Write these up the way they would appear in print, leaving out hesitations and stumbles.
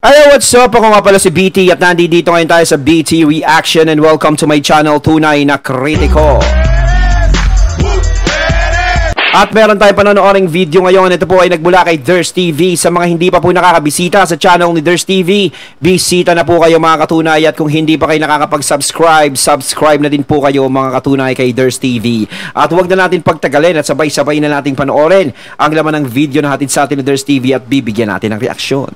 Hello, what's up? Ako nga pala si BT at nandito ngayon tayo sa BT Reaction and welcome to my channel, Tunay na Kritiko. At meron tayo panonooring video ngayon. Ito po ay nagmula kay Ders TV. Sa mga hindi pa po nakakabisita sa channel ni Ders TV, bisita na po kayo mga katunay. At kung hindi pa kayo nakakapag-subscribe, subscribe na din po kayo mga katunay kay Ders TV. At huwag na natin pagtagalin at sabay-sabay na natin panoorin ang laman ng video na hatid sa atin ni Ders TV at bibigyan natin ng reaksyon.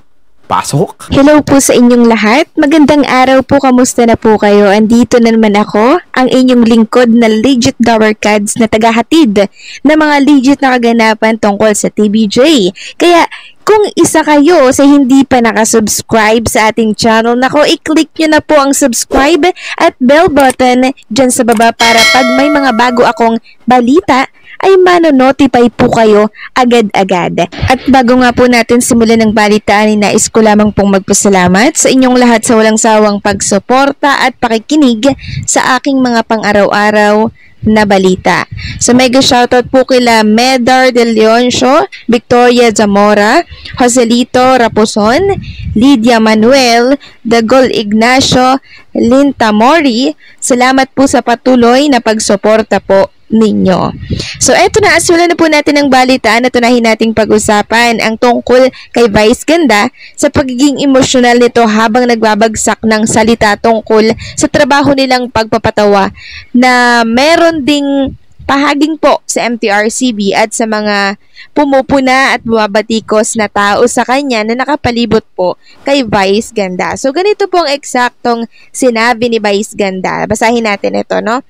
Pasok! Hello po sa inyong lahat. Magandang araw po. Kamusta na po kayo? Andito na naman ako, ang inyong lingkod na legit Dower Cards na tagahatid na mga legit na kaganapan tungkol sa TBJ. Kaya kung isa kayo sa hindi pa nakasubscribe sa ating channel, nako, i-click nyo na po ang subscribe at bell button dyan sa baba para pag may mga bago akong balita, ay mano-notify po kayo agad-agad. At bago nga po natin simulan ng balitaan, nais ko lamang pong magpasalamat sa inyong lahat sa walang sawang pagsuporta at pakikinig sa aking mga pang-araw-araw na balita. So mega shoutout po kila Medar De Leoncio, Victoria Zamora, Joselito Raposon, Lydia Manuel, Dagol Ignacio, Linta Mori. Salamat po sa patuloy na pagsuporta po ninyo. So eto na, asimulan na po natin ang balitaan at unahin nating pag-usapan ang tungkol kay Vice Ganda sa pagiging emosyonal nito habang nagbabagsak ng salita tungkol sa trabaho nilang pagpapatawa na meron ding pahaging po sa MTRCB at sa mga pumupuna at bumabatikos na tao sa kanya na nakapalibot po kay Vice Ganda. So ganito po ang eksaktong sinabi ni Vice Ganda. Basahin natin ito, no?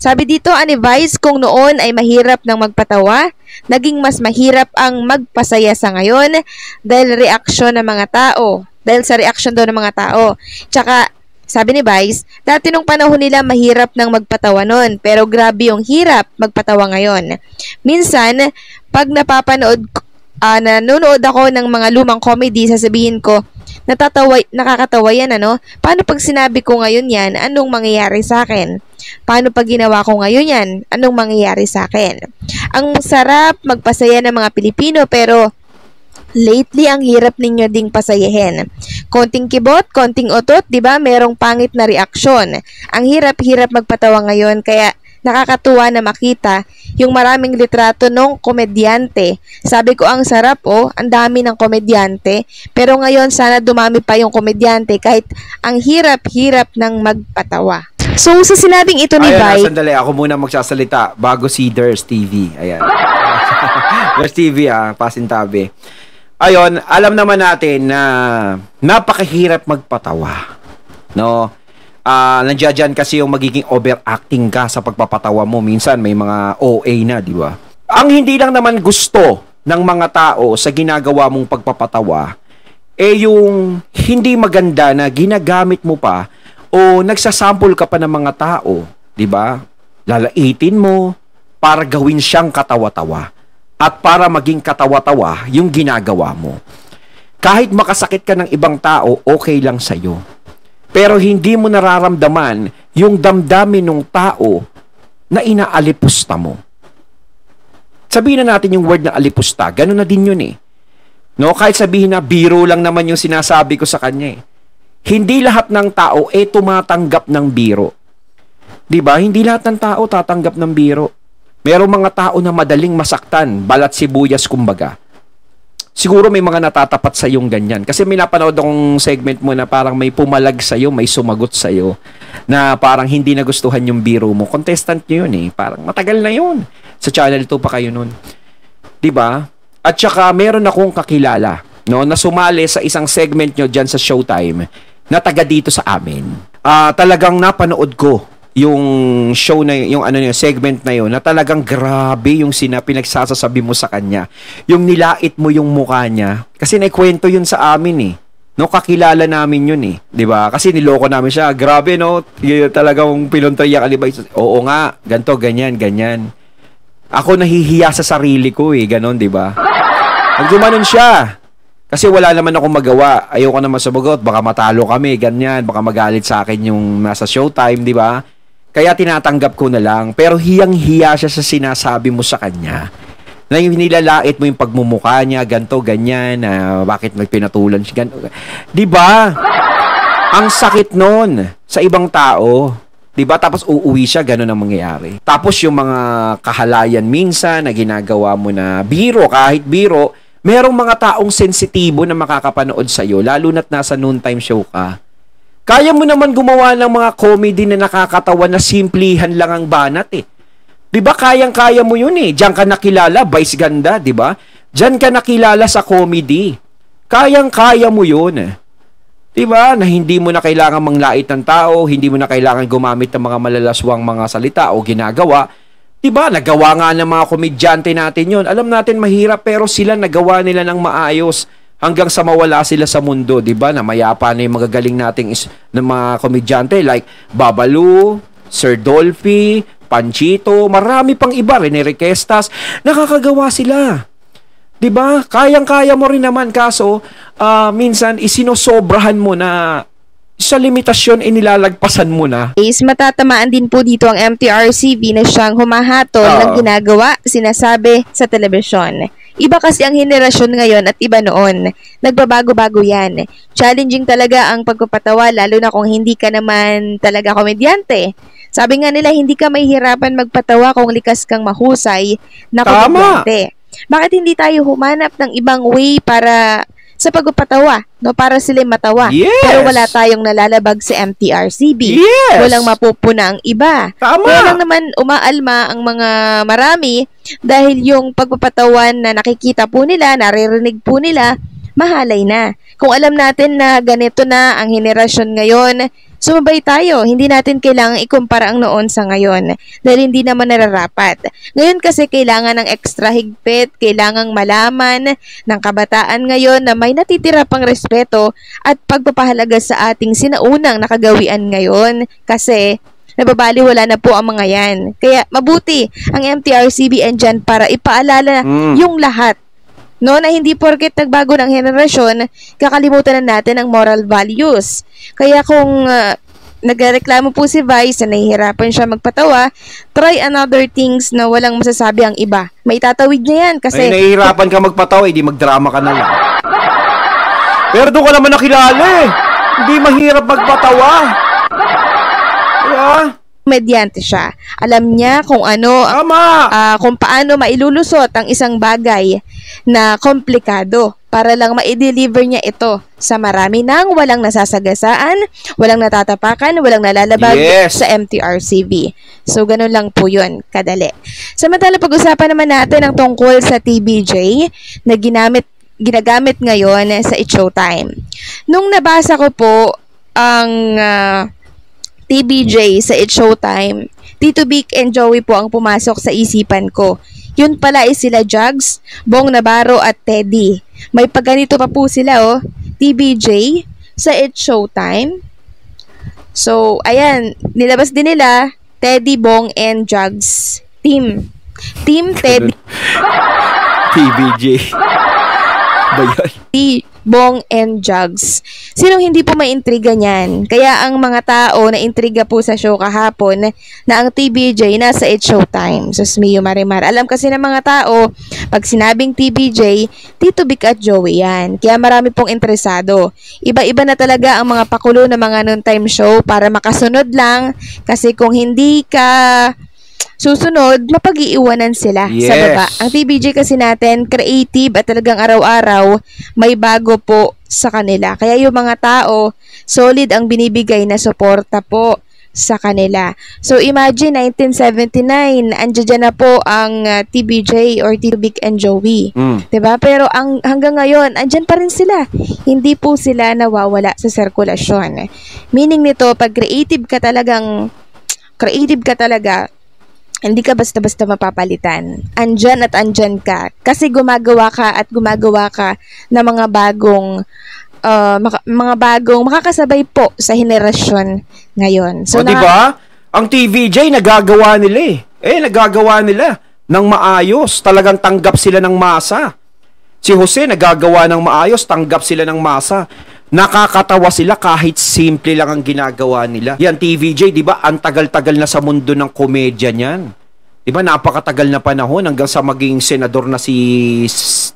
Sabi dito, ani Vice, kung noon ay mahirap ng magpatawa, naging mas mahirap ang magpasaya sa ngayon dahil sa reaksyon daw ng mga tao. Tsaka, sabi ni Vice, dati nung panahon nila mahirap ng magpatawa noon, pero grabe yung hirap magpatawa ngayon. Minsan, pag nanonood ako ng mga lumang comedy, sasabihin ko, nakakatawa yan, ano? Paano pag sinabi ko ngayon yan, anong mangyayari sa akin? Paano pag ginawa ko ngayon yan, anong mangyayari sa akin? Ang sarap magpasaya ng mga Pilipino, pero lately ang hirap ninyo ding pasayahin. Konting kibot, konting otot, di ba? Merong pangit na reaksyon. Ang hirap-hirap magpatawa ngayon, kaya nakakatuwa na makita yung maraming litrato ng komedyante. Sabi ko, ang sarap, ang dami ng komedyante. Pero ngayon, sana dumami pa yung komedyante kahit ang hirap-hirap ng magpatawa. So, sa sinabing ito ni Vice... Sandali, ako muna magsasalita bago si Ders TV. Ayan. Ders TV, pasintabi. Ayon, alam naman natin na napakahirap magpatawa. No? Nandiyan dyan kasi yung magiging overacting ka sa pagpapatawa mo. Minsan may mga OA na, di ba? Ang hindi lang naman gusto ng mga tao sa ginagawa mong pagpapatawa, yung hindi maganda na ginagamit mo pa o nagsasample ka pa ng mga tao, di ba? Lalaitin mo para gawin siyang katawa-tawa at para maging katawa-tawa yung ginagawa mo. Kahit makasakit ka ng ibang tao, okay lang sa'yo. Pero hindi mo nararamdaman yung damdamin ng tao na inaalipusta mo. Sabihin na natin yung word na alipusta, ganun na din yun eh. No? Kahit sabihin na biro lang naman yung sinasabi ko sa kanya eh. Hindi lahat ng tao tumatanggap ng biro. 'Di ba? Hindi lahat ng tao tatanggap ng biro. Merong mga tao na madaling masaktan, balat sibuyas kumbaga. Siguro may mga natatapat sa yung ganyan. Kasi may napanood akong segment mo na parang may pumalag sa iyo, may sumagot sa iyo na parang hindi nagustuhan yung biro mo. Contestant niyo yun eh. Parang matagal na yun. Sa channel 2 pa kayo nun. 'Di ba? At saka meron akong kakilala, no, na sumali sa isang segment nyo dyan sa Showtime na taga dito sa amin. Talagang napanood ko yung show na yung segment na yun na talagang grabe yung pinagsasasabi mo sa kanya. Yung nilait mo yung mukha niya. Kasi naikwento yun sa amin eh. No, kakilala namin yun eh. 'Di ba? Kasi niloko namin siya. Grabe no, talagang pinuntriya kalibay. Oo nga, ganto, ganyan, ganyan. Ako nahihiya sa sarili ko eh, ganon, 'di ba? Nagdumanon siya. Kasi wala naman akong magawa. Ayoko naman sumagot. Baka matalo kami, ganyan. Baka magalit sa akin yung nasa Showtime, di ba? Kaya tinatanggap ko na lang. Pero hiyang-hiya siya sa sinasabi mo sa kanya. Na yung nilalait mo yung pagmumukha niya, ganto, ganyan, bakit magpinatulan siya, ganto. Diba? Ang sakit nun sa ibang tao. Diba? Tapos uuwi siya, gano'n ang mangyayari. Tapos yung mga kahalayan minsan na ginagawa mo na biro, kahit biro, merong mga taong sensitibo na makakapanood sa'yo, lalo na't nasa noontime show ka. Kaya mo naman gumawa ng mga comedy na nakakatawa na simplihan lang ang banat eh. Diba? Kayang-kaya mo yun eh. Diyan ka nakilala, Vice Ganda, diba? Diyan ka nakilala sa comedy. Kayang-kaya mo yun eh. Diba? Na hindi mo na kailangan manglait ng tao, hindi mo na kailangan gumamit ng mga malalaswang mga salita o ginagawa. Diba? Nagawa nga ng mga komedyante natin yun. Alam natin mahirap pero sila nagawa nila ng maayos hanggang sa mawala sila sa mundo. Diba? Na mayapa na yung magagaling nating ng mga komedyante like Babalu, Sir Dolphy, Panchito, marami pang iba, Rene Requestas. Nakakagawa sila. Diba? Kayang-kaya mo rin naman kaso minsan isinosobrahan mo na sa limitasyon inilalagpasan mo na. Is matatamaan din po dito ang MTRCB na siyang humahatol ng ginagawa, sinasabi sa telebisyon. Iba kasi ang henerasyon ngayon at iba noon. Nagbabago-bago yan. Challenging talaga ang pagpapatawa lalo na kung hindi ka naman talaga komedyante. Sabi nga nila hindi ka mahihirapan magpatawa kung likas kang mahusay na komedyante. Bakit hindi tayo humanap ng ibang way para sa pagpapatawa, no? Para sila matawa. Yes. Pero wala tayong nalalabag sa MTRCB. Yes. Walang mapupuna ang iba. Tama. Kaya lang naman umaalma ang mga marami dahil yung pagpapatawan na nakikita po nila, naririnig po nila, mahalay na. Kung alam natin na ganito na ang henerasyon ngayon, sumabay tayo. Hindi natin kailangang ikumpara ang noon sa ngayon dahil hindi naman nararapat. Ngayon kasi kailangan ng extra higpit, kailangang malaman ng kabataan ngayon na may natitira pang respeto at pagpapahalaga sa ating sinaunang nakagawian ngayon kasi nababaliwala na po ang mga yan. Kaya mabuti ang MTRCB andyan para ipaalala yung lahat. No, na hindi porket nagbago ng henerasyon, kakalimutan na natin ang moral values. Kaya kung nagreklamo po si Vice na nahihirapan siya magpatawa, try another things na walang masasabi ang iba. May tatawid niya yan kasi... Ay, nahihirapan ka magpatawa, hindi magdrama ka na lang. Pero doon ka naman nakilala eh. Hindi mahirap magpatawa. Diba? Komedyante siya. Alam niya kung ano, kung paano mailulusot ang isang bagay na komplikado para lang ma-deliver niya ito sa marami nang walang nasasagasaan, walang natatapakan, walang nalalabag sa MTRCB. So, ganun lang po yun, kadali. Samantala, pag-usapan naman natin ang tungkol sa TBJ na ginagamit ngayon sa It's Showtime. Nung nabasa ko po ang... TBJ sa It's Showtime, Tito Vic and Joey po ang pumasok sa isipan ko. Yun pala ay sila Jugs, Bong Navarro at Teddy. May pagganito pa po sila TBJ sa It's Showtime. So, ayan, nilabas din nila Teddy, Bong, and Jugs. Team Teddy. TBJ. Ba yun? Bong and Jugs. Sinong hindi po maintriga niyan? Kaya ang mga tao na intriga po sa show kahapon na ang TBJ nasa It's Showtime. Sus Mio Marimar. Alam kasi ng mga tao, pag sinabing TBJ, Tito Vic at Joey yan. Kaya marami pong interesado. Iba-iba na talaga ang mga pakulo ng mga noontime show para makasunod lang. Kasi kung hindi ka susunod, mapag-iiwanan sila sa baba. Ang TBJ kasi natin, creative at talagang araw-araw, may bago po sa kanila. Kaya yung mga tao, solid ang binibigay na suporta po sa kanila. So, imagine, 1979, andyan na po ang TBJ or Tito Vic and Joey. Diba? Pero hanggang ngayon, andyan pa rin sila. Hindi po sila nawawala sa sirkulasyon. Meaning nito, pag creative ka talaga, hindi ka basta-basta mapapalitan. Andyan at andyan ka. Kasi gumagawa ka ng mga bagong makakasabay po sa henerasyon ngayon. So, diba? Ang TVJ, nagagawa nila nagagawa nila ng maayos. Talagang tanggap sila ng masa. Si Jose, nagagawa ng maayos, tanggap sila ng masa. Nakakatawa sila kahit simple lang ang ginagawa nila. Yan, TVJ, di ba? Ang tagal-tagal na sa mundo ng komedya niyan. Diba, napakatagal na panahon hanggang sa maging senador na si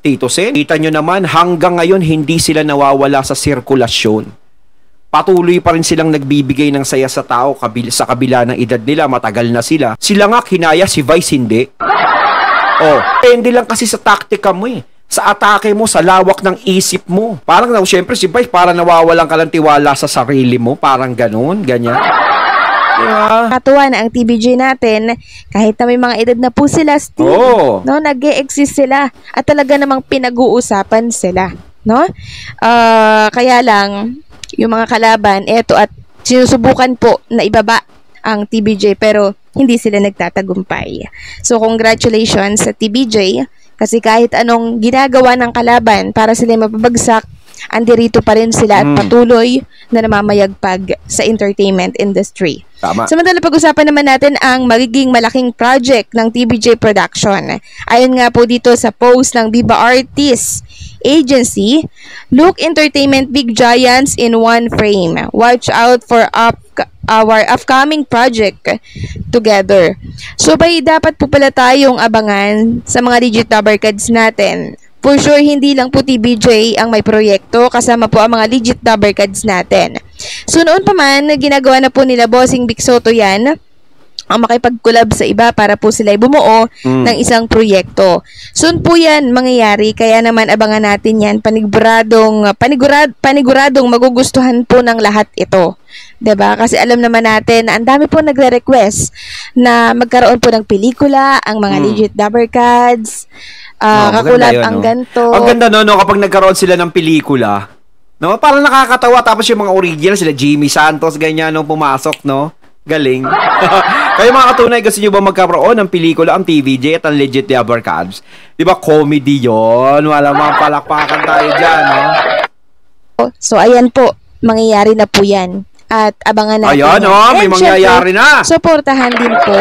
Tito Sen. Kita nyo naman, hanggang ngayon hindi sila nawawala sa sirkulasyon. Patuloy pa rin silang nagbibigay ng saya sa tao sa kabila ng edad nila, matagal na sila. Sila nga kinaya, si Vice hindi. Oh, depende lang kasi sa taktika mo eh. Sa atake mo, sa lawak ng isip mo. Parang syempre si Vice, parang nawawalan ka lang tiwala sa sarili mo. Parang ganun, ganyan. Diba? Katuwa na ang TVJ natin, kahit na may mga edad na po sila, Steve, no, nag-e-exist sila at talaga namang pinag-uusapan sila, no? Kaya lang, yung mga kalaban, eto at sinusubukan po na ibaba ang TVJ pero hindi sila nagtatagumpay. So, congratulations sa TVJ kasi kahit anong ginagawa ng kalaban para sila mapabagsak, andirito pa rin sila at patuloy na namamayagpag sa entertainment industry. Tama. Samantala, pag-usapan naman natin ang magiging malaking project ng TVJ Production. Ayon nga po dito sa post ng Viva Artists Agency, look entertainment big giants in one frame. Watch out for our upcoming project together. So, dapat po pala tayong abangan sa mga legit Dabber Cards natin. For sure, hindi lang po TVJ ang may proyekto, kasama po ang mga legit Dabber Cards natin. So, noon pa man, ginagawa na po nila Bossing Vic Soto yan, ang makipag-collab sa iba para po sila bumuo ng isang proyekto. Soon po yan mangyayari, kaya naman abangan natin yan, paniguradong magugustuhan po ng lahat ito. 'Di ba? Kasi alam naman natin na ang dami po nagre-request na magkaroon po ng pelikula, ang mga legit Dabber Cards, kakulab ang ganto. Ang ganda no, kapag nagkaroon sila ng pelikula, no? Parang nakakatawa, tapos yung mga original sila Jimmy Santos ganyan no pumasok, no? Galing. Kayo mga katunay, gusto nyo ba magkaroon ng pelikula ang TVJ at ang legit Dabber Cards? 'Di ba comedy 'yon? Wala mga palakpakan tayo diyan, no? So ayan po, mangyayari na po 'yan. At abangan natin. Ayan, may mangyayari na. Suportahan din po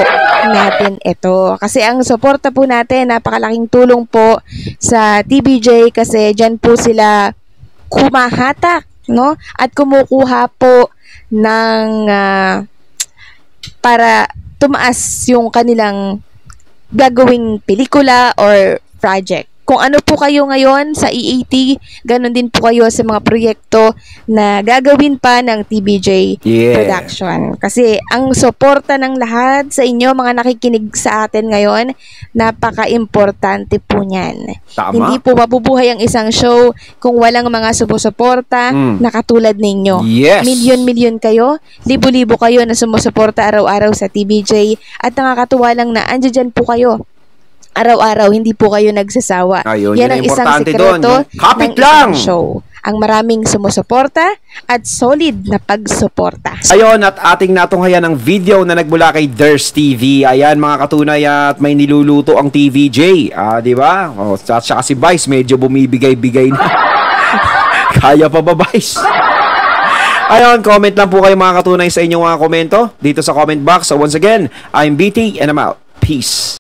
natin ito. Kasi ang suporta po natin, napakalaking tulong po sa TVJ kasi dyan po sila kumahatak, no? At kumukuha po ng para tumaas yung kanilang gagawing pelikula or project. Kung ano po kayo ngayon sa EAT, ganun din po kayo sa mga proyekto na gagawin pa ng TVJ Production. Kasi ang suporta ng lahat sa inyo, mga nakikinig sa atin ngayon, napaka-importante po niyan. Tama. Hindi po mabubuhay ang isang show kung walang mga sumusuporta na katulad ninyo. Yes. Milyon-milyon kayo, libo-libo kayo na sumusuporta araw-araw sa TVJ at nakakatuwa lang na andyan po kayo. Araw-araw, hindi po kayo nagsasawa. Ayun, yan ang isang sekreto ng isang show. Ang maraming sumusuporta at solid na pagsuporta. Ayun, at ating natunghayan ng video na nagmula kay Ders TV. Ayan mga katunay, at may niluluto ang TVJ. Di ba? At saka si Vice, medyo bumibigay-bigay na. Kaya pa ba, Vice? Ayun, comment lang po kayo mga katunay sa inyong mga komento dito sa comment box. So once again, I'm BT and I'm out. Peace.